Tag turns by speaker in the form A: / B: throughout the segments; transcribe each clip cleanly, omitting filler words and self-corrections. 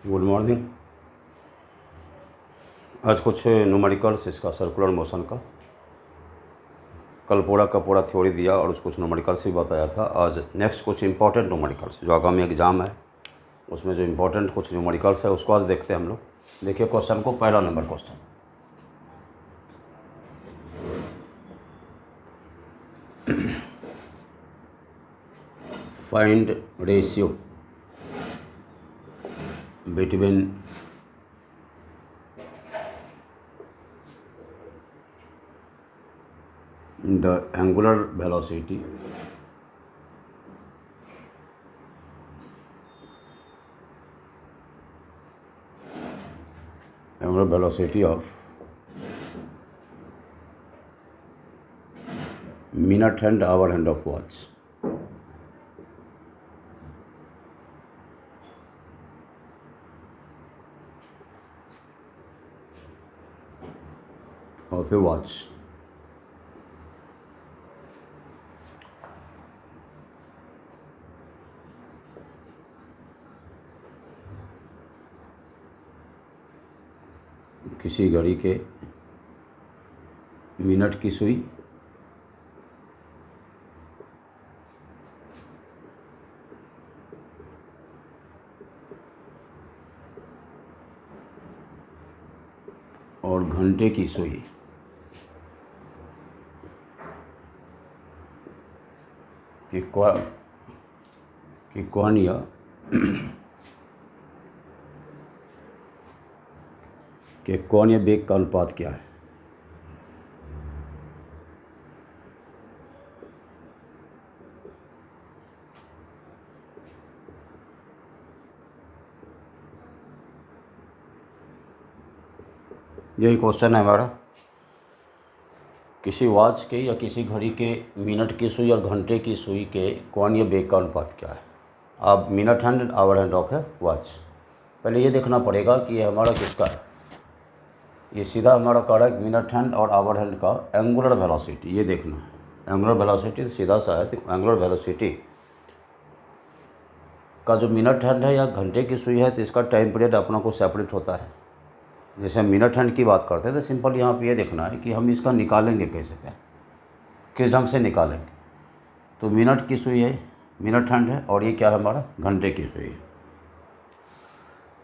A: Good morning. आज कुछ numericals इसका सर्कुलर मोशन का कल पूरा का पूरा थ्योरी दिया और कुछ न्यूमेरिकल्स भी बताया था। आज नेक्स्ट कुछ इंपॉर्टेंट न्यूमेरिकल्स जो आगामी एग्ज़ाम है उसमें जो इंपॉर्टेंट कुछ न्यूमेरिकल्स है उसको आज देखते हैं हम लोग। देखिए क्वेश्चन को, पहला number question, find ratio between the angular velocity of minute hand, hour hand of watch. Of a watch. किसी घड़ी के मिनट की सुई और घंटे की सुई कि कौन यह वेग का अनुपात क्या है। यही क्वेश्चन है हमारा। किसी वॉच के या किसी घड़ी के मिनट की सुई और घंटे की सुई के कोणीय वेग का अनुपात क्या है। अब minute hand, hour hand of है वॉच। पहले ये देखना पड़ेगा कि ये हमारा किसका है। ये सीधा हमारा कह रहा है मिनट हैंड और आवर हैंड का एंगुलर वेलोसिटी। ये देखना है एंगुलर वेलोसिटी सीधा सा है, तो एंगुलर वेलोसिटी का जो मिनट हैंड है या घंटे की सुई है तो इसका टाइम पीरियड अपना को सेपरेट होता है। जैसे हम मिनट हैंड की बात करते हैं तो सिंपल यहाँ पे ये देखना है कि हम इसका निकालेंगे कैसे, क्या किस ढंग से निकालेंगे। तो मिनट की सुई है, मिनट हैंड है, और ये क्या है हमारा घंटे की सुई है।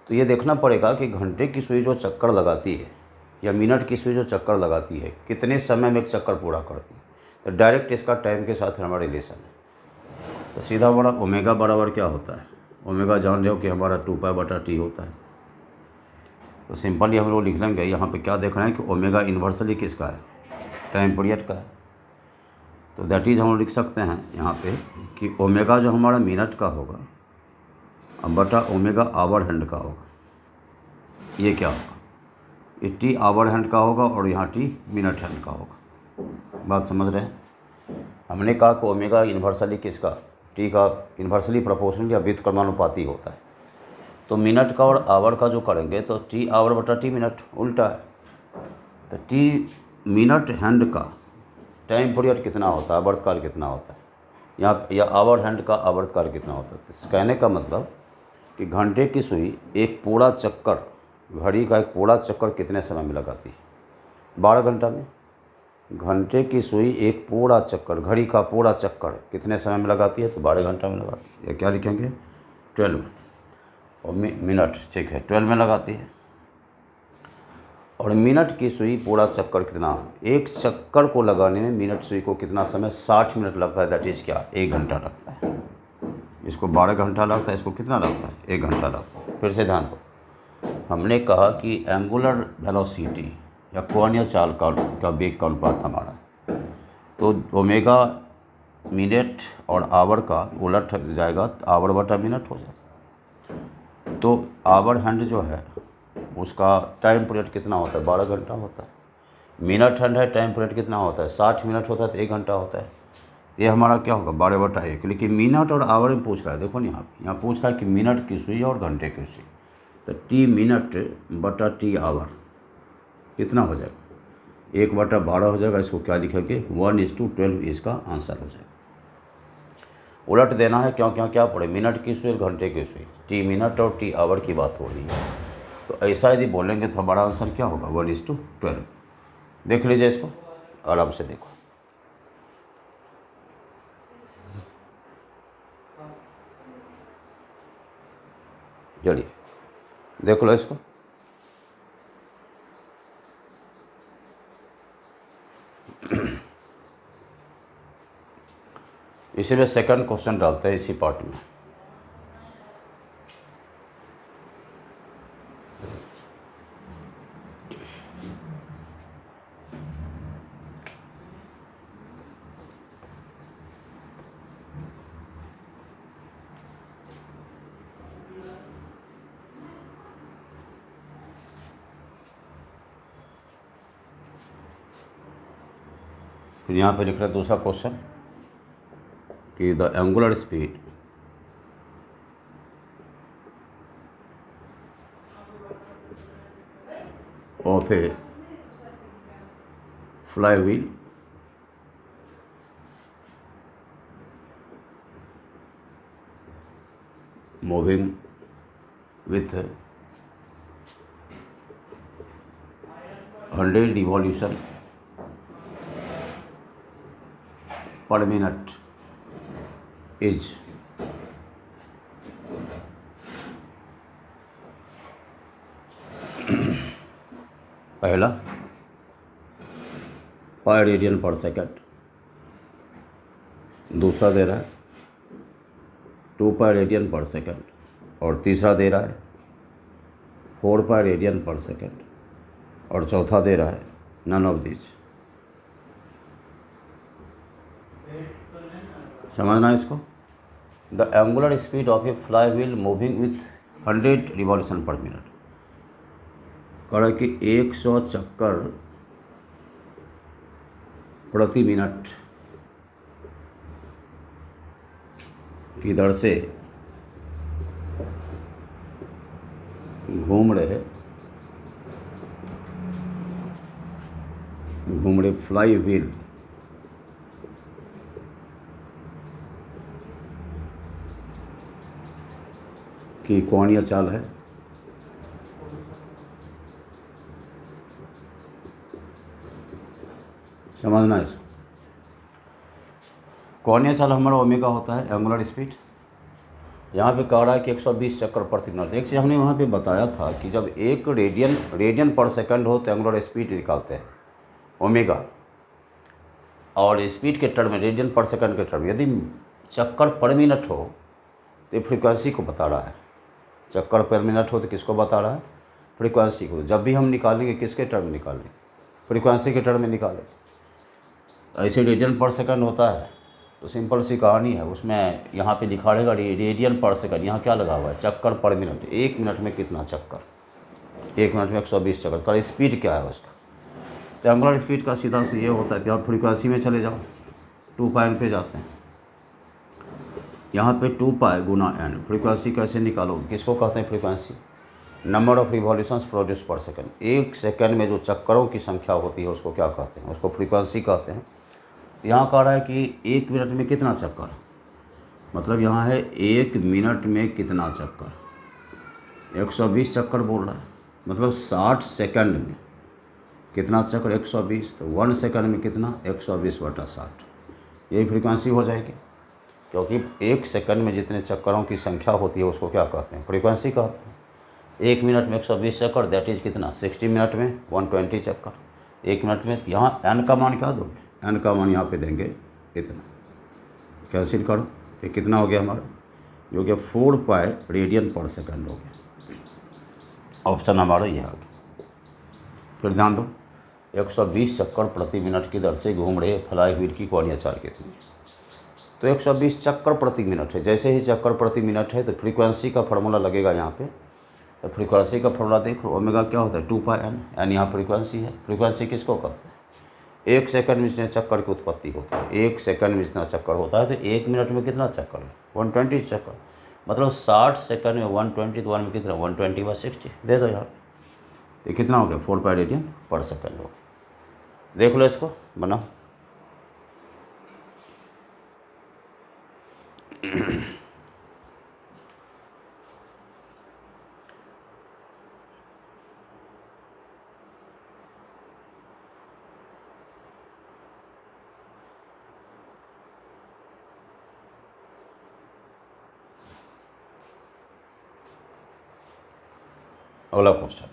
A: तो ये देखना पड़ेगा कि घंटे की सुई जो चक्कर लगाती है या मिनट की सुई जो चक्कर लगाती है कितने समय में एक चक्कर पूरा करती है। तो डायरेक्ट इसका टाइम के साथ हमारा रिलेशन है। तो सीधा हमारा ओमेगा बराबर क्या होता है, ओमेगा जान रहे हो कि हमारा 2π/T होता है। तो सिंपली हम लोग लिख लेंगे यहाँ पे क्या देख रहे हैं कि ओमेगा इन्वर्सली किसका है, टाइम पीरियड का है। तो दैट इज़ हम लोग लिख सकते हैं यहाँ पे कि ओमेगा जो हमारा मिनट का होगा अब बटा ओमेगा आवर हैंड का होगा। ये क्या होगा, ये टी आवर हैंड का होगा और यहाँ टी मिनट हैंड का होगा। बात समझ रहे हैं। हमने कहा कि ओमेगा इन्वर्सली किसका, टी का इन्वर्सली प्रोपोर्शनल या व्युत्क्रमानुपाती होता है। तो मिनट का और आवर का जो करेंगे तो टी आवर बटा टी मिनट उल्टा है। तो टी मिनट हैंड का टाइम पीरियड कितना होता है, आवर्तकाल कितना होता है यहाँ, या आवर हैंड का आवर्तकाल कितना होता है। तो कहने का मतलब कि घंटे की सुई एक पूरा चक्कर, घड़ी का एक पूरा चक्कर कितने समय में लगाती है, 12 घंटा में। घंटे की सुई एक पूरा चक्कर, घड़ी का पूरा चक्कर कितने समय में लगाती है, तो 12 घंटा में लगाती है। या क्या लिखेंगे 12 में, और मिनट ठीक है 12 में लगाती है। और मिनट की सुई पूरा चक्कर कितना, एक चक्कर को लगाने में मिनट सुई को कितना समय, 60 मिनट लगता है। दैट इज़ क्या, 1 घंटा लगता है। इसको 12 घंटा लगता है, इसको कितना लगता है, 1 घंटा लगता है। फिर से ध्यान दो, हमने कहा कि एंगुलर वेलोसिटी या कोणीय चाल का वेग का अनुपात हमारा, तो ओमेगा मिनट और आवर का उलट जाएगा, तो आवर बटा मिनट हो जाएगा। तो आवर हैंड जो है उसका टाइम पीरियड कितना होता है, 12 घंटा होता है। मिनट हैंड है, टाइम पीरियड कितना होता है, 60 मिनट होता है, तो 1 घंटा होता है। ये हमारा क्या होगा 12/1। लेकिन मिनट और आवर में पूछ रहा है, देखो यहाँ पूछ रहा है कि मिनट की सुई और घंटे की सुई। तो टी मिनट बटा टी आवर कितना हो जाएगा, 1/12 हो जाएगा। इसको क्या लिखेंगे 1:12 इसका आंसर हो जाएगा। उलट देना है, क्यों क्या क्या पड़े, मिनट की सुई और घंटे की सुई, टी मिनट और टी आवर की बात हो रही है। तो ऐसा यदि बोलेंगे तो हमारा आंसर क्या होगा, 1:12। देख लीजिए इसको, आराम से देखो। चलिए देख लो इसको। इसी में सेकंड क्वेश्चन डालते हैं इसी पार्ट में। फिर यहाँ पे लिख रहा है दूसरा क्वेश्चन कि the angular speed of A flywheel moving with 100 revolution per minute is पहला पाई रेडियन पर सेकंड, दूसरा दे रहा है 2 पाई रेडियन पर सेकंड, और तीसरा दे रहा है 4 पाई रेडियन पर सेकंड, और चौथा दे रहा है नन ऑफ दिस। समझना इसको। The angular speed of A fly wheel moving with 100 revolution पर मिनट, कह रहा है कि 100 चक्कर प्रति मिनट की दर से घूम रहे फ्लाई व्हील की कोणीय चाल है समझना इसको। कोणीय चाल हमारा ओमेगा होता है एंगुलर स्पीड। यहाँ पे कह रहा है कि 120 चक्कर प्रति मिनट। एक चीज़ हमने वहाँ पे बताया था कि जब एक रेडियन पर सेकंड हो तो एंगुलर स्पीड निकालते हैं ओमेगा, और स्पीड के टर्म में रेडियन पर सेकंड के टर्म में यदि चक्कर पर मिनट हो तो फ्रीक्वेंसी को बता रहा है। चक्कर पर मिनट हो तो किसको बता रहा है, फ्रीक्वेंसी को। जब भी हम निकालेंगे किसके टर्म में निकालेंगे, फ्रीक्वेंसी के टर्म में निकालें। ऐसे रेडियन पर सेकंड होता है तो सिंपल सी कहानी है, उसमें यहाँ पे लिखा रहेगा रेडियन पर सेकंड, यहाँ क्या लगा हुआ है चक्कर पर मिनट। 1 मिनट में कितना चक्कर, 1 मिनट में 120 चक्कर का स्पीड क्या है उसका। तो एंगुलर स्पीड का सीधा से ये होता है कि आप फ्रीक्वेंसी में चले जाओ, 2 पाई पे जाते हैं। यहाँ पे 2 पाई गुना एन, फ्रीक्वेंसी कैसे निकालोगे, किसको कहते हैं frequency, number of revolutions produce पर सेकंड। 1 सेकंड में जो चक्करों की संख्या होती है उसको क्या कहते हैं, उसको फ्रीक्वेंसी कहते हैं। तो यहाँ कह रहा है कि 1 मिनट में कितना चक्कर, मतलब यहाँ है 1 मिनट में कितना चक्कर, 120 चक्कर बोल रहा है, मतलब 60 सेकंड में कितना चक्कर 120, तो 1 सेकंड में कितना 120/60, यही फ्रीक्वेंसी हो जाएगी। क्योंकि 1 सेकंड में जितने चक्करों की संख्या होती है उसको क्या कहते हैं, फ्रीक्वेंसी कहते हैं। 1 मिनट में 120 चक्कर, दैट इज़ कितना 60 मिनट में 120 चक्कर। 1 मिनट में यहाँ एन का मान क्या दोगे, एन का मान यहाँ पे देंगे इतना, कैंसिल करो तो कितना हो गया हमारा, जो कि 4 पाई रेडियन पर सेकंड हो गया। ऑप्शन हमारा ये आ गया। फिर ध्यान दो, 120 चक्कर प्रति मिनट की दर से घूम रहे फ्लाई व्हील की कोणीय चाल कितनी, तो 120 चक्कर प्रति मिनट है। जैसे ही चक्कर प्रति मिनट है तो फ्रीक्वेंसी का फार्मूला लगेगा यहाँ पे। तो फ्रीक्वेंसी का फार्मूला देख लो, ओमेगा क्या होता है 2 पाई एन, एन यहाँ फ्रीक्वेंसी है। फ्रीक्वेंसी किसको कहते हैं, 1 सेकंड में जितने चक्कर की उत्पत्ति होती है, 1 सेकंड में जितना चक्कर होता है तो 1 मिनट में कितना चक्कर है 120 चक्कर, मतलब 60 सेकंड में 120, तो 1 में कितना 120/60 दे दो यार, तो कितना हो गया 4 पाई रेडियन पर सेकंड हो गया। देख लो इसको बनाओ। अगला क्वेश्चन,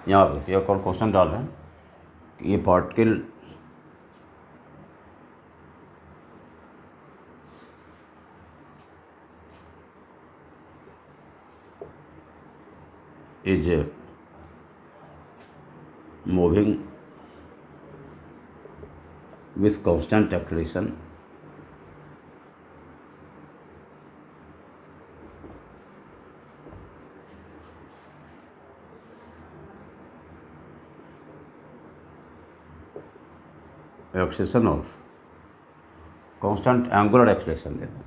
A: यहाँ पे एक और क्वेश्चन डाल रहे हैं कि ये particle is moving with constant acceleration of constant angular acceleration देते हैं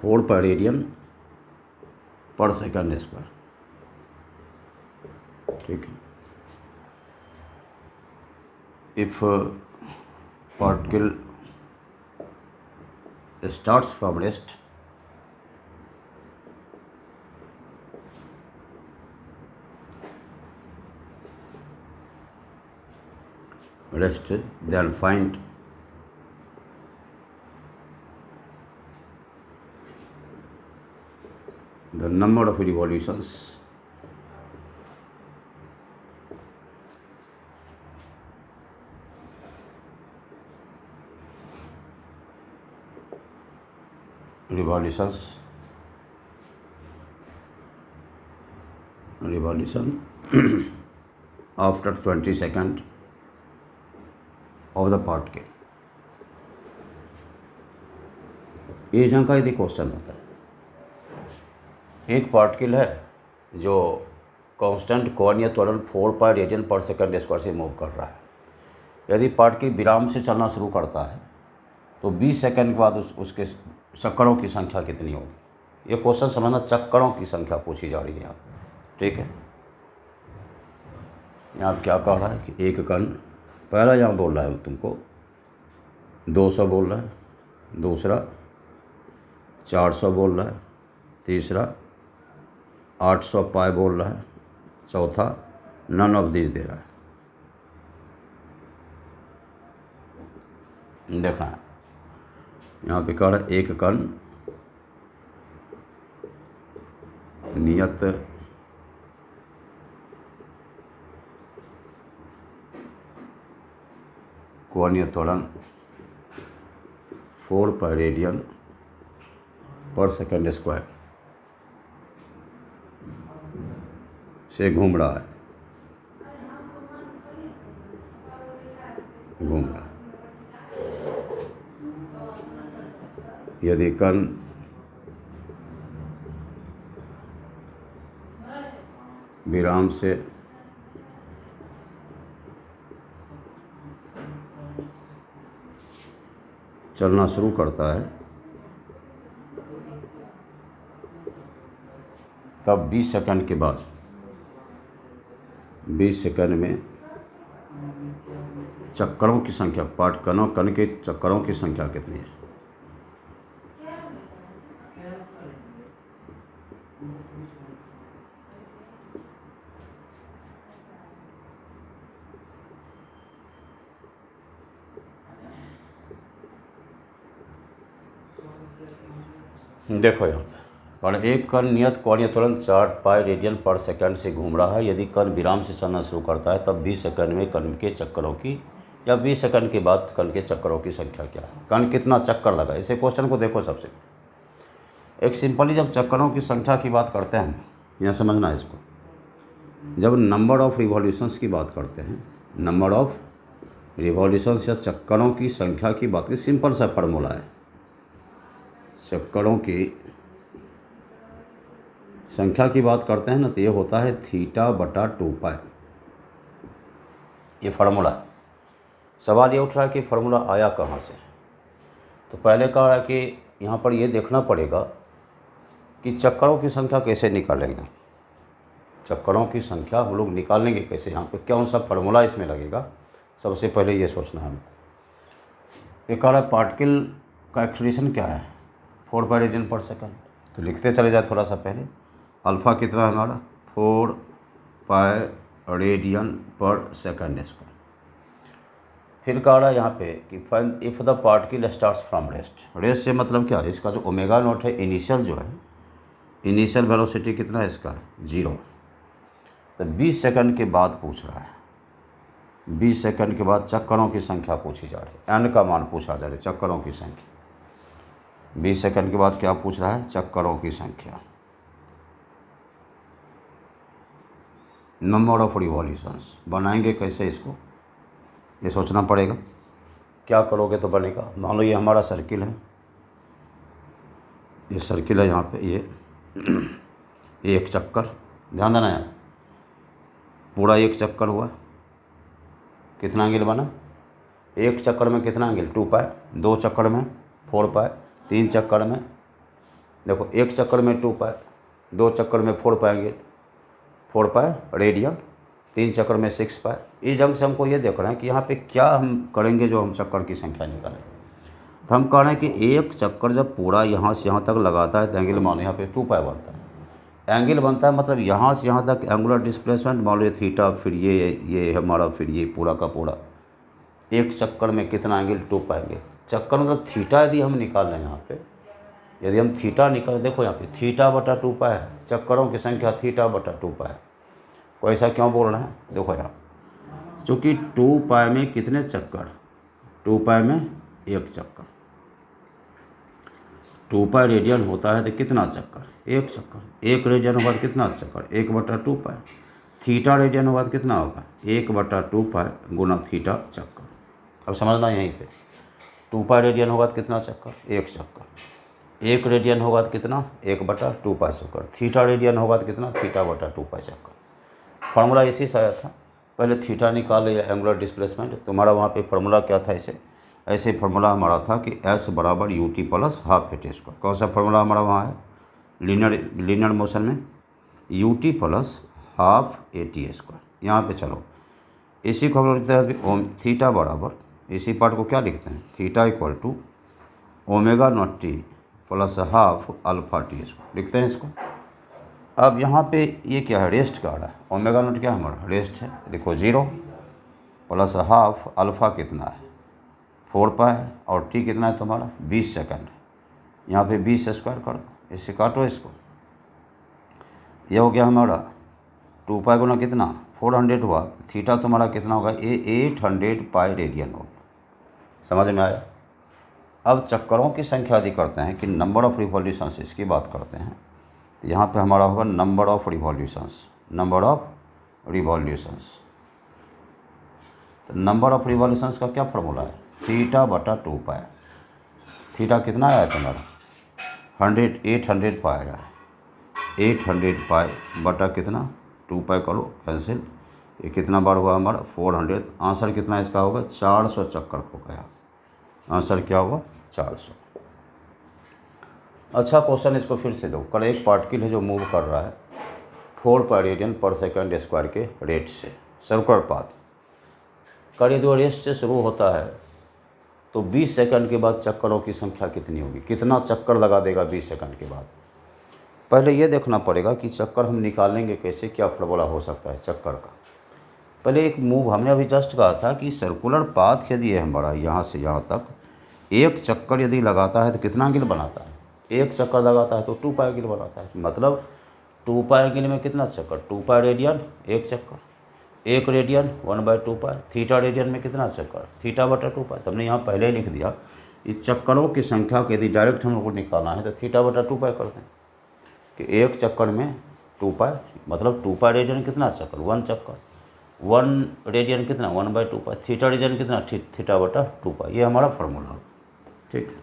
A: 4 per radian per second square, ठीक है। If particle starts from rest then find the number of revolutions revolution after 20 seconds of the particle। ये यहाँ का यदि question होता है, एक पार्टिकल है जो कांस्टेंट कोणीय त्वरण 4 पाई रेडियन पर सेकंड स्क्वायर से मूव कर रहा है। यदि पार्टिकल विराम से चलना शुरू करता है तो 20 सेकंड के बाद उसके चक्करों की संख्या कितनी होगी। ये क्वेश्चन समझना, चक्करों की संख्या पूछी जा रही है यहाँ, ठीक है। यहाँ क्या कह रहा है कि एक कण, पहला यहाँ बोल रहा है तुमको 200 बोल रहा है, दूसरा 400 बोल रहा है, तीसरा 800 पाई बोल रहा है, चौथा नन ऑफ दिस दे रहा है। देखना है यहाँ पे कह रहा है एक कण नियत कोणीय त्वरण 4 पर रेडियन पर सेकंड स्क्वायर से घूम रहा है, यदि कण विराम से चलना शुरू करता है तब 20 सेकंड के बाद 20 सेकंड में चक्करों की संख्या, कण के चक्करों की संख्या कितनी है। देखो यहाँ पर एक कण नियत कोणीय त्वरण 4 पाई रेडियन पर सेकंड से घूम रहा है। यदि कण विराम से चलना शुरू करता है तब 20 सेकंड में कण के चक्करों की, या 20 सेकंड के बाद कण के चक्करों की संख्या क्या है, कण कितना चक्कर लगा। इसे क्वेश्चन को देखो, सबसे एक सिंपली जब चक्करों की संख्या की बात करते हैं, यहाँ समझना है इसको, जब नंबर ऑफ रिवॉल्यूशंस की बात करते हैं, नंबर ऑफ रिवॉल्यूशंस या चक्करों की संख्या की बात की, सिंपल सा फार्मूला है, चक्करों की संख्या की बात करते हैं ना तो ये होता है थीटा बटा 2 पाई। ये फार्मूला है। सवाल ये उठ रहा है कि फार्मूला आया कहाँ से। तो पहले कहा है कि यहाँ पर ये देखना पड़ेगा कि चक्करों की संख्या कैसे निकालेंगे। चक्करों की संख्या हम लोग निकालेंगे कैसे, यहाँ पे कौन सा फार्मूला इसमें लगेगा, सबसे पहले ये सोचना है हमको। ये कह रहा है पार्टिकल का एक्सीलरेशन क्या है, 4 पाई रेडियन पर सेकंड। तो लिखते चले जाए थोड़ा सा पहले। अल्फ़ा कितना है हमारा, 4 पाई रेडियन पर सेकंड स्क्वायर। फिर कह रहा है यहाँ पे कि find if the particle starts from rest. Rest से मतलब क्या है, इसका जो ओमेगा नॉट है इनिशियल जो है, इनिशियल वेलोसिटी कितना है इसका, 0। तो 20 सेकंड के बाद पूछ रहा है, 20 सेकंड के बाद चक्करों की संख्या पूछी जा रही है, एन का मान पूछा जा रहा है, चक्करों की संख्या। 20 सेकंड के बाद क्या पूछ रहा है, चक्करों की संख्या, नंबर ऑफ रिवॉल्यूशंस। बनाएंगे कैसे इसको, ये सोचना पड़ेगा। क्या करोगे तो बनेगा। मान लो ये हमारा सर्किल है, ये सर्किल है यहाँ पे, ये एक चक्कर, ध्यान देना यार, पूरा एक चक्कर हुआ, कितना एंगल बना, एक चक्कर में कितना एंगल, 2 पाई, 2 चक्कर में 4 पाई, 3 चक्कर में, देखो एक चक्कर में 2 पाई, 2 चक्कर में 4 पाई एंगल, 4 पाई रेडियन, 3 चक्कर में 6 पाई। इस ढंग से हमको ये देखना है कि यहाँ पे क्या हम करेंगे जो हम चक्कर की संख्या निकालें। तो हम कह रहे हैं कि एक चक्कर जब पूरा यहाँ से यहाँ तक लगाता है तो एंगल मानो यहाँ पे 2 पाई बनता है। एंगल बनता है मतलब यहाँ से यहाँ तक एंगुलर डिस्प्लेसमेंट मान लो थीटा, फिर ये हमारा, फिर ये पूरा का पूरा, एक चक्कर में कितना एंगल, 2 पाएंगे। चक्कर मतलब थीटा यदि हम निकाल रहे हैं यहाँ पे, यदि हम थीटा निकाल, देखो यहाँ पे थीटा बटा 2 पाई है, चक्करों की संख्या थीटा बटा 2 पाई। कोई ऐसा क्यों बोल रहे हैं, देखो यहाँ, चूँकि 2 पाई में कितने चक्कर, 2 पाई में एक चक्कर, 2 पाई रेडियन होता है तो कितना चक्कर, एक चक्कर, एक रेडियन होगा तो कितना चक्कर, 1 बटा 2 पाई। थीटा रेडियन होगा तो कितना होगा, 1 बटा 2 पाई गुना थीटा चक्कर। अब समझना यहीं पे, 2 पाई रेडियन होगा तो कितना चक्कर, एक चक्कर, एक रेडियन होगा तो कितना, 1 बटा 2 पाई चक्कर, थीटा रेडियन होगा तो कितना, थीटा बटा 2 पाई चक्कर। फार्मूला इसी से आया था। पहले थीटा निकाल लिया, एंगुलर डिस्प्लेसमेंट। तुम्हारा वहाँ पे फार्मूला क्या था, ऐसे फार्मूला हमारा था कि S बराबर ut plus half at square. कौन सा फार्मूला हमारा वहाँ है, लीनियर मोशन में ut plus half at square. यहाँ पे चलो इसी को हम लोग लिखते हैं थीटा बराबर, इसी पार्ट को क्या लिखते हैं, theta equal to omega naught t plus half alpha t square लिखते हैं इसको। अब यहाँ पे ये क्या है, रेस्ट का आ रहा है, ओमेगा नॉट क्या हमारा रेस्ट है, देखो 0 प्लस हाफ अल्फ़ा कितना है 4 पाई है, और टी कितना है तुम्हारा 20 सेकंड है। यहाँ पे 20 स्क्वायर कर दो, इससे काटो इसको, ये हो गया हमारा 2 पाई गुना कितना 400 हुआ, थीटा तुम्हारा कितना होगा, ये 800 पाई रेडियन हो गया। समझ में आया। अब चक्करों की संख्या यदि करते हैं कि नंबर ऑफ़ रिवॉल्यूशंस, इसकी बात करते हैं तो यहाँ पे हमारा होगा number of revolutions, number of revolutions. तो नंबर ऑफ़ रिवॉल्यूशंस का क्या फार्मूला है, थीटा बटा 2 पाई। थीटा कितना आया तुम्हारा 800 पाई आया है, 800 पाई बटा कितना 2 पाई, करो कैंसिल, ये कितना बार हुआ हमारा 400। आंसर कितना इसका होगा 400 चक्कर हो गया। आंसर क्या हुआ 400। अच्छा क्वेश्चन, इसको फिर से दो। कल एक पार्टिकल है जो मूव कर रहा है 4 पाई रेडियन पर सेकंड स्क्वायर के रेट से, सर्कुलर पाथ। कल दो रेस्ट से शुरू होता है तो 20 सेकंड के बाद चक्करों की संख्या कितनी होगी, कितना चक्कर लगा देगा 20 सेकंड के बाद। पहले ये देखना पड़ेगा कि चक्कर हम निकालेंगे कैसे, क्या फार्मूला हो सकता है चक्कर का। पहले एक मूव हमने अभी जस्ट कहा था कि सर्कुलर पाथ यदि है हमारा यहाँ से यहाँ तक, एक चक्कर यदि लगाता है तो कितना एंगल बनाता है, एक चक्कर लगाता है तो 2 पाई एंगल बनाता है। मतलब 2 पाई एंगल में कितना चक्कर, 2 पाई रेडियन, एक चक्कर, एक रेडियन 1/2 पाई। थीटा रेडियन में कितना चक्कर, थीटा बटा 2 पाई। तो हमने यहाँ पहले लिख दिया, इस चक्करों की संख्या को यदि डायरेक्ट हम लोग को निकालना है तो थीटा बटा 2 पाई करते हैं कि एक चक्कर में 2 पाई, मतलब 2 पाई रेडियन कितना चक्कर, 1 चक्कर, 1 रेडियन कितना 1/2 पाई, थीटा रेडियन कितना थीटा बटा 2 पाई। ये हमारा फार्मूला है, ठीक।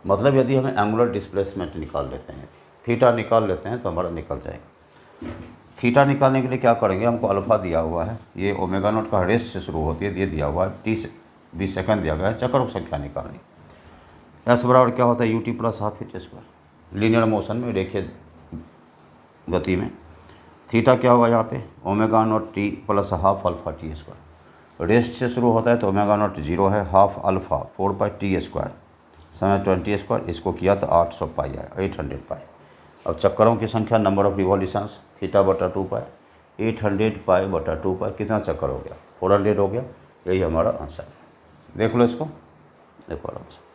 A: मतलब यदि हमें एंगुलर डिस्प्लेसमेंट निकाल लेते हैं थीटा निकाल लेते हैं तो हमारा निकल जाएगा। थीटा निकालने के लिए क्या करेंगे, हमको अल्फ़ा दिया हुआ है, ये ओमेगा नॉट का रेस्ट से शुरू होती है, ये दिया हुआ है, 20 सेकंड दिया गया है, चक्करों की संख्या निकालनी। एस बराबर क्या होता है, UT plus half T square, linear motion में, रेखीय गति में। थीटा क्या होगा यहाँ पे, omega naught t plus half alpha T square. Rest से शुरू होता है तो ओमेगा नॉट 0 है, half alpha 4 pi T square, समय 20 स्क्वायर, इसको किया तो 800 पाई आया, 800 पाई। अब चक्करों की संख्या, नंबर ऑफ रिवॉल्यूशंस, थीटा बटा 2 पाई, 800 पाई बटा 2 पाई, कितना चक्कर हो गया, 400 हो गया। यही हमारा आंसर है। देख लो इसको, देखो आराम से।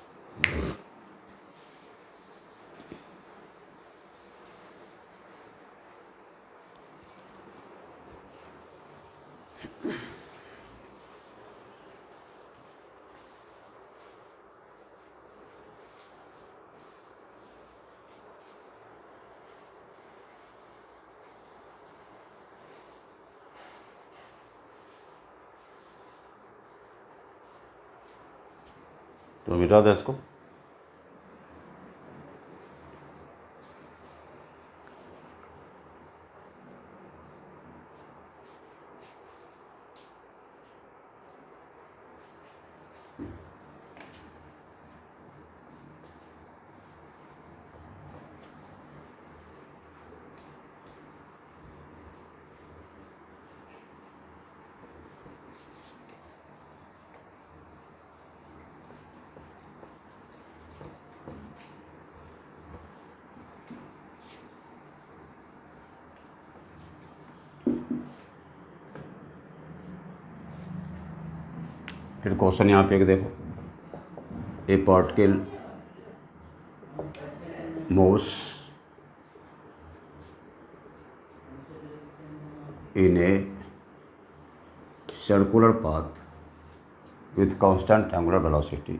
A: तो मिटा दे इसको। फिर क्वेश्चन यहाँ पे एक देखो, ए particle moves in a circular path with constant angular velocity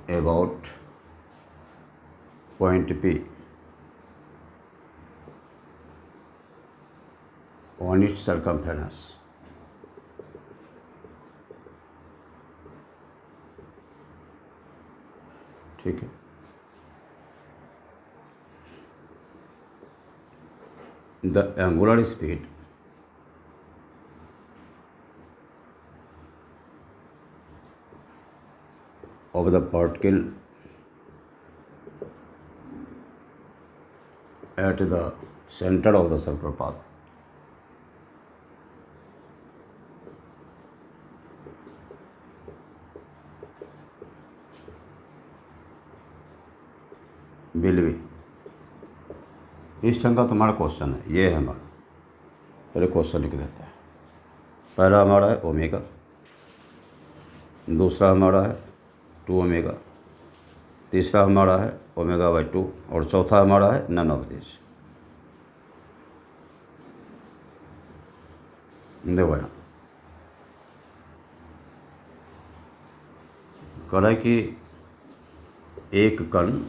A: about point P on its circumference. ठीक है, the angular speed of the particle at the center of the circular path will be, इस ढंग का तुम्हारा question है, ये है हमारा। पहले क्वेश्चन लिख देते हैं। पहला हमारा है ओमेगा, दूसरा हमारा है 2 ओमेगा, तीसरा हमारा है ओमेगा बाई 2 और चौथा हमारा है नन ऑफ दिस। देखो यहाँ कह कि एक कण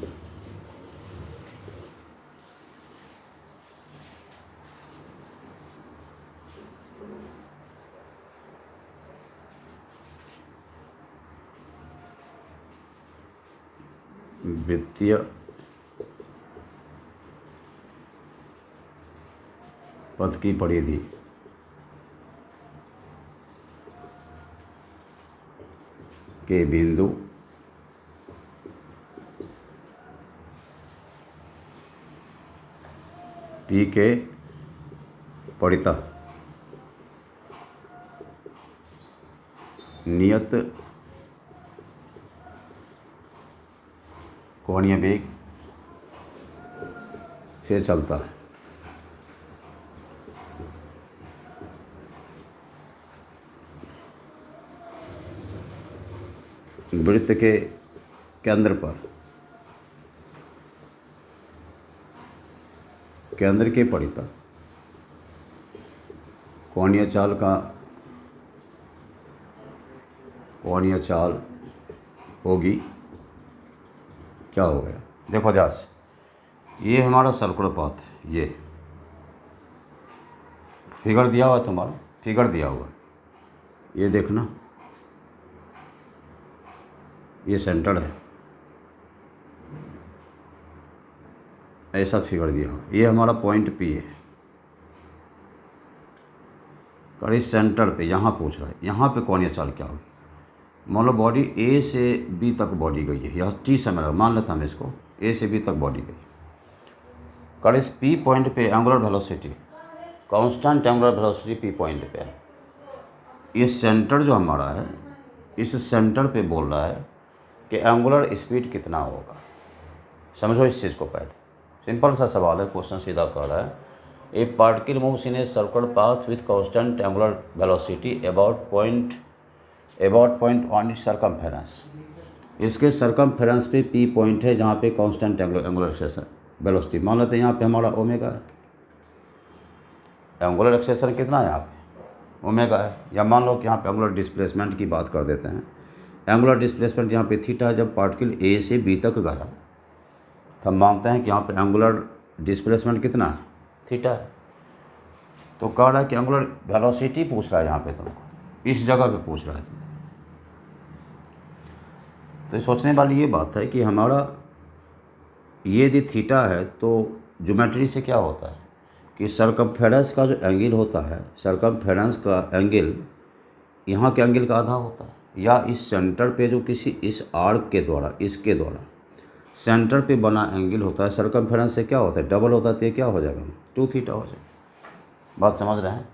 A: वृत्तीय पथ की परिधि के बिंदु P के परितः नियत कोणीय वेग से चलता है। वृत्त के केंद्र पर, केंद्र के परितः कोणीय चाल होगी। क्या हो गया, देखो ध्यान से, ये हमारा सर्कुलर पाथ है, ये फिगर दिया हुआ है तुम्हारा, फिगर दिया हुआ है, ये देखना, ये सेंटर है, ऐसा फिगर दिया हुआ, ये हमारा पॉइंट पी है। और इस सेंटर पे यहाँ पूछ रहा है, यहाँ पे कोणीय चाल क्या होगी। मान लो बॉडी ए से बी तक बॉडी गई है, यह टी समय लगा, मान लेता हम इसको, ए से बी तक बॉडी गई। कर इस पी पॉइंट पे angular velocity, constant angular velocity P point पे है। ये सेंटर जो हमारा है, इस सेंटर पे बोल रहा है कि एंगुलर स्पीड कितना होगा। समझो इस चीज़ को पहले, सिंपल सा सवाल है, क्वेश्चन सीधा कर रहा है। ए particle moves in a circular path with constant angular velocity about point on it's circumference. इसके सर्कमफेरेंस पे पी पॉइंट है जहाँ पे कांस्टेंट एंगुलर एक्सेलेरेशन वेलोसिटी, मान लेते हैं यहाँ पे हमारा ओमेगा है, एंगुलर एक्सेलेरेशन कितना है यहाँ पे, ओमेगा है। या मान लो कि यहाँ पे एंगुलर डिस्प्लेसमेंट की बात कर देते हैं, एंगुलर डिस्प्लेसमेंट यहाँ पे थीटा है। जब पार्टिकल ए से बी तक गया तो हम मानते हैं कि यहाँ पे एंगुलर डिस्प्लेसमेंट कितना है, थीटा है। तो कह रहा है कि एंगुलर वेलोसिटी पूछ रहा है यहाँ पे तुमको, इस जगह पे पूछ रहा है तुमको। तो सोचने वाली ये बात है कि हमारा ये यदि थीटा है तो ज्योमेट्री से क्या होता है कि सर्कमफेरेंस का जो एंगल होता है, सर्कमफेरेंस का एंगल यहाँ के एंगल का आधा होता है, या इस सेंटर पे जो किसी इस आर्क के द्वारा, इसके द्वारा सेंटर पे बना एंगल होता है, सर्कमफेरेंस से क्या होता है, डबल होता है, तो ये क्या हो जाएगा, 2 थीटा हो जाएगा। बात समझ रहे हैं।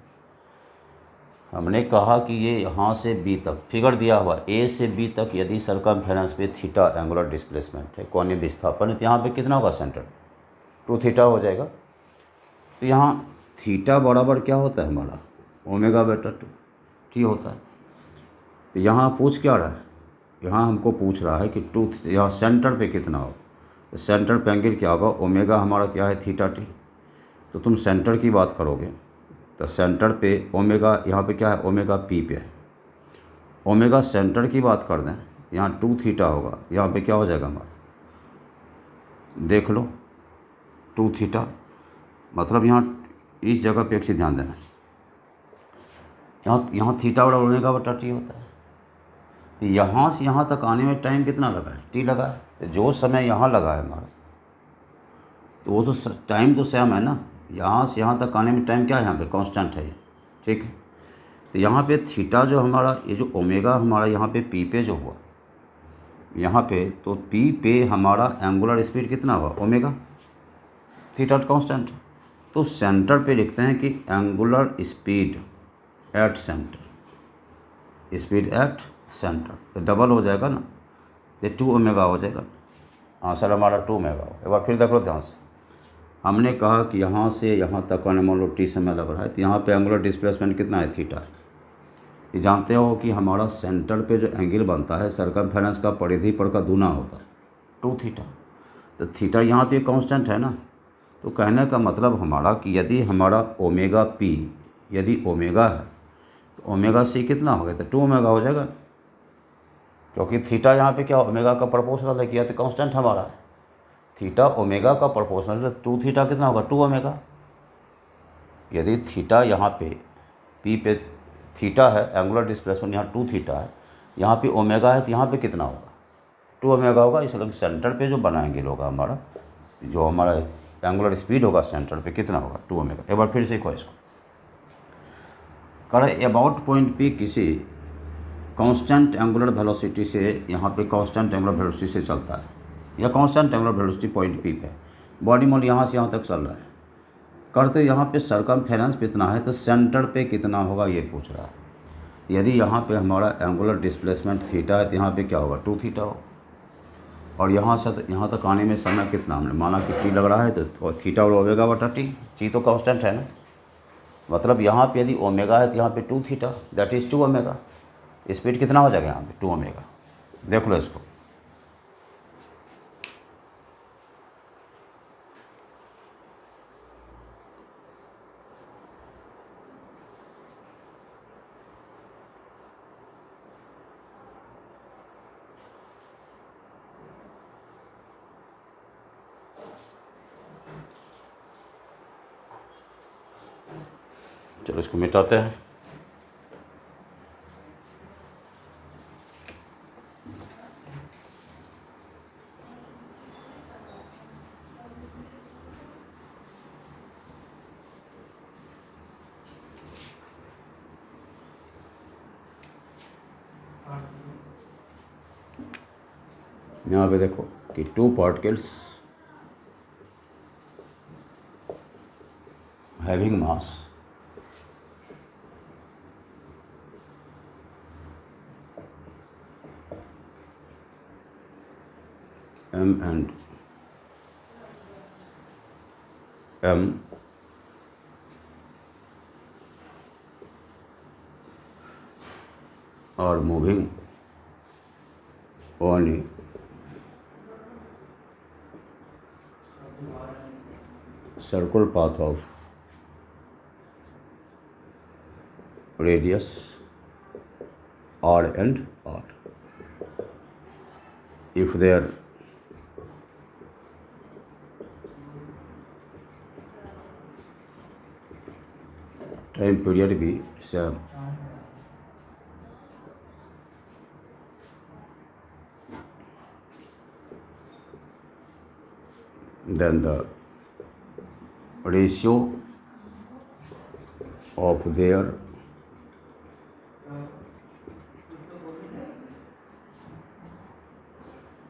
A: हमने कहा कि ये यहाँ से बी तक फिगर दिया हुआ, ए से बी तक यदि सर्कमफेरेंस पे थीटा एंगुलर डिस्प्लेसमेंट है, कोणीय विस्थापन है, तो यहाँ पे कितना होगा, सेंटर 2 थीटा हो जाएगा। तो यहाँ थीटा बराबर क्या होता है हमारा, ओमेगा बटा 2 टी होता है। तो यहाँ पूछ क्या रहा है, यहाँ हमको पूछ रहा है कि 2 यहाँ सेंटर पे कितना हो, तो सेंटर पे एंगल क्या होगा, ओमेगा हमारा क्या है, थीटा टी। तो तुम सेंटर की बात करोगे तो सेंटर पे ओमेगा यहाँ पे क्या है, ओमेगा पी पे है। ओमेगा सेंटर की बात कर दें, यहाँ 2 थीटा होगा, यहाँ पे क्या हो जाएगा हमारा, देख लो 2 थीटा, मतलब यहाँ इस जगह पे एक चीज़ ध्यान देना, यहाँ थीटा बड़ा ओमेगा बटा टी होता है। तो यहाँ से यहाँ तक आने में टाइम कितना लगा है, टी लगा है। तो जो समय यहाँ लगा है हमारा, तो वो तो टाइम तो सेम है ना, यहाँ से यहाँ तक आने में टाइम क्या है, यहाँ पे कांस्टेंट है ये, ठीक है। तो यहाँ पे थीटा जो हमारा, ये जो ओमेगा हमारा यहाँ पे पी पे जो हुआ, यहाँ पे तो पी पे हमारा एंगुलर स्पीड कितना हुआ, ओमेगा, थीटा कांस्टेंट। तो सेंटर पे लिखते हैं कि angular speed at centre, speed at centre, तो डबल हो जाएगा ना, तो 2 ओमेगा हो जाएगा। आंसर हमारा 2 ओमेगा हो। एक बार फिर देख लो ध्यान से, हमने कहा कि यहाँ से यहाँ तक आने मान लो टी समय लग रहा है, तो यहाँ पे एंगुलर डिस्प्लेसमेंट कितना है, थीटा है। ये जानते हो कि हमारा सेंटर पे जो एंगल बनता है सर्कमफेरेंस का परिधि पर का दूना होता है, 2 थीटा। तो थीटा यहाँ तो ये कांस्टेंट है ना, तो कहने का मतलब हमारा कि यदि हमारा ओमेगा पी यदि ओमेगा है तो ओमेगा सी कितना हो गया, तो 2 ओमेगा हो जाएगा, क्योंकि थीटा यहाँ पे क्या ओमेगा का प्रोपोर्शनल है, किया तो कांस्टेंट हमारा है, थीटा ओमेगा का प्रोपोर्शनल है, तो 2 थीटा कितना होगा, 2 ओमेगा। यदि थीटा यहाँ पे पी पे थीटा है, एंगुलर डिस्प्लेसमेंट यहाँ 2 थीटा है, यहाँ पे ओमेगा है, तो यहाँ पे कितना होगा, 2 ओमेगा होगा। इसलिए सेंटर पे जो बना एंगल होगा हमारा, जो हमारा एंगुलर स्पीड होगा सेंटर पे कितना होगा, 2 ओमेगा। एक बार फिर सीखो इसको, करें अबाउट पॉइंट पी किसी कांस्टेंट एंगुलर वेलोसिटी से, यहाँ पे कांस्टेंट एंगुलर वेलोसिटी से चलता है, या constant angular velocity point P पे बॉडी मोल यहाँ से यहाँ तक चल रहा है, करते यहाँ पे सर्कमफेरेंस कितना है, तो सेंटर पे कितना होगा ये पूछ रहा है। यदि यहाँ पे हमारा एंगुलर डिस्प्लेसमेंट थीटा है, तो यहाँ पे क्या होगा, 2 थीटा हो, और यहाँ से यहाँ तक आने में समय कितना, हमने माना कि टी लग रहा है, तो थीटा और ओमेगा बटा टी, टी तो कांस्टेंट है ना, मतलब यहाँ पे यदि ओमेगा है तो यहाँ पे 2 theta, that is 2 omega. Speed कितना हो जाएगा यहाँ पे, 2 ओमेगा। देख लो इसको, चलो इसको मिटाते हैं। यहाँ पे देखो कि 2 particles having mass m and m are moving on a circle path of radius r and r. If their time period be same, then the ratio of their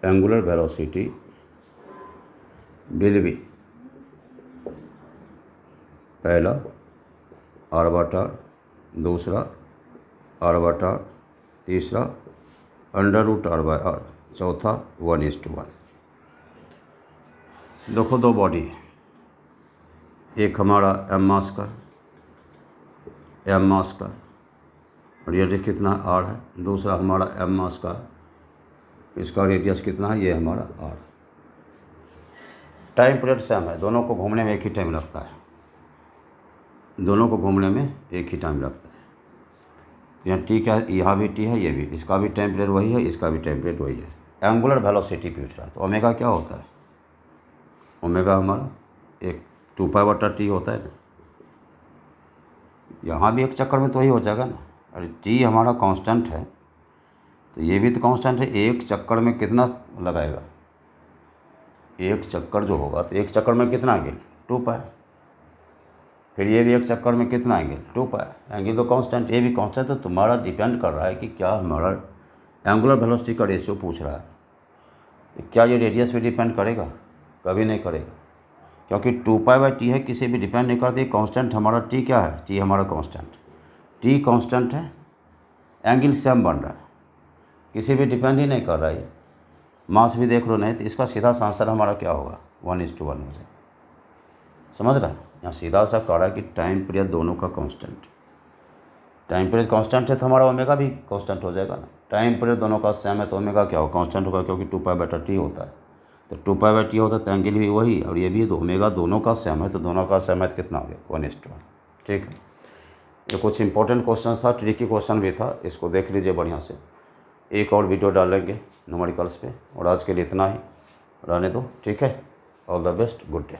A: angular velocity will be पहला r/r, दूसरा r/r, तीसरा √r/r, चौथा 1:1। देखो 2 body, एक हमारा m मास का radius कितना r है, दूसरा हमारा m मास का, इसका रेडियस कितना है, ये हमारा r। टाइम पीरियड सेम है, दोनों को घूमने में एक ही टाइम लगता है, यहाँ टी क्या है, यहाँ भी टी है, ये भी, इसका भी टाइम पीरियड वही है, इसका भी टाइम पीरियड वही है। एंगुलर वेलोसिटी पूछ रहा है, तो ओमेगा क्या होता है, ओमेगा हमारा एक 2π/t होता है ना, यहाँ भी एक चक्कर में तो वही हो जाएगा ना। अरे टी हमारा कांस्टेंट है तो ये भी तो कांस्टेंट है, एक चक्कर में कितना लगाएगा, एक चक्कर जो होगा तो एक चक्कर में कितना एंगल 2π, फिर ये भी एक चक्कर में कितना एंगल 2π, एंगल तो कांस्टेंट, ये भी कांस्टेंट। तो तुम्हारा डिपेंड कर रहा है कि क्या हमारा एंगुलर वेलोसिटी का रेशियो पूछ रहा है, तो क्या ये रेडियस पे डिपेंड करेगा, कभी नहीं करेगा, क्योंकि 2π/t है, किसी भी डिपेंड नहीं करती। कांस्टेंट हमारा टी क्या है, टी हमारा टी कांस्टेंट है, एंगल सेम बन रहा है, किसी भी डिपेंड ही नहीं कर रहा है। मास भी देख लो नहीं, तो इसका सीधा सा आंसर हमारा क्या होगा, 1:1 हो जाएगा। समझ रहा है, यहाँ सीधा सा कह रहा है कि टाइम पीरियड दोनों का कांस्टेंट, टाइम पीरियड कांस्टेंट है तो हमारा ओमेगा भी कांस्टेंट हो जाएगा ना। टाइम पीरियड दोनों का सेम है तो ओमेगा क्या होगा, कांस्टेंट होगा, क्योंकि 2π/t होता है। तो 2π/t होता है तो एंगल भी वही और ये भी, तो ओमेगा दोनों का सेम है, तो दोनों का सेम है तो कितना हो गया, 1:1। ठीक है, ये कुछ इंपॉर्टेंट क्वेश्चन था, ट्रिकी क्वेश्चन भी था, इसको देख लीजिए बढ़िया से। एक और वीडियो डालेंगे न्यूमेरिकल्स पे, और आज के लिए इतना ही रहने दो। ठीक है, all the best, good day.